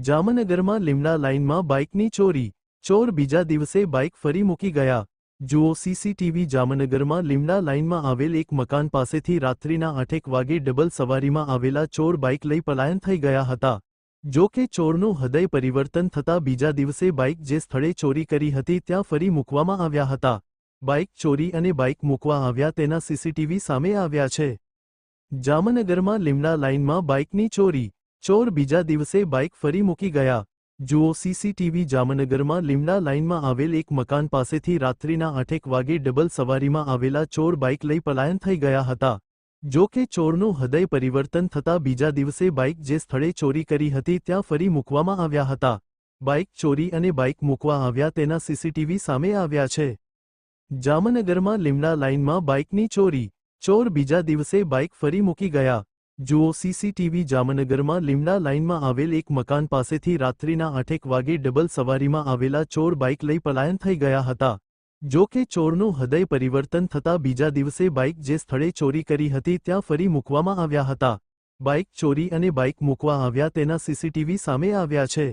જામનગરમાં લીમડા લાઇનમાં બાઇકની ચોરી, ચોર બીજા દિવસે બાઇક ફરી મૂકી ગયા। જુઓ સીસીટીવી। જામનગરમાં લીમડા લાઇનમાં આવેલ એક મકાન પાસેથી રાત્રિના 8 વાગે ડબલ સવારીમાં આવેલા ચોર બાઇક લઈ પલાયન થઈ ગયા હતા। જો કે ચોરનું હૃદય પરિવર્તન થતાં બીજા દિવસે બાઇક જે સ્થળે ચોરી કરી હતી ત્યાં ફરી મૂકવામાં આવ્યા હતા। બાઇક ચોરી અને બાઇક મૂકવા આવ્યા તેના સીસીટીવી સામે આવ્યા છે। જામનગરમાં લીમડા લાઇનમાં બાઇકની ચોરી, ચોર બીજા દિવસે બાઇક ફરી મૂકી ગયા। જુઓ સીસીટીવી। જામનગરમાં લીમડા લાઇનમાં આવેલ એક મકાન પાસેથી રાત્રિના 8 વાગે ડબલ સવારીમાં આવેલા ચોર બાઇક લઈ પલાયન થઈ ગયા હતા। જો કે ચોરનું હૃદય પરિવર્તન થતાં બીજા દિવસે બાઇક જે સ્થળે ચોરી કરી હતી ત્યાં ફરી મૂકવામાં આવ્યા હતા। બાઇક ચોરી અને બાઇક મૂકવા આવ્યા તેના સીસીટીવી સામે આવ્યા છે। જામનગરમાં લીમડા લાઇનમાં બાઇકની ચોરી, ચોર બીજા દિવસે બાઇક ફરી મૂકી ગયા। જુઓ સીસીટીવી। જામનગરમાં લીમડા લાઇનમાં આવેલ એક મકાન પાસેથી રાત્રિના 8 વાગે ડબલ સવારીમાં આવેલા ચોર બાઇક લઈ પલાયન થઈ ગયા હતા। જો કે ચોરનું હૃદય પરિવર્તન થતાં બીજા દિવસે બાઇક જે સ્થળે ચોરી કરી હતી ત્યાં ફરી મૂકવામાં આવ્યા હતા। બાઇક ચોરી અને બાઇક મૂકવા આવ્યા તેના સીસીટીવી સામે આવ્યા છે।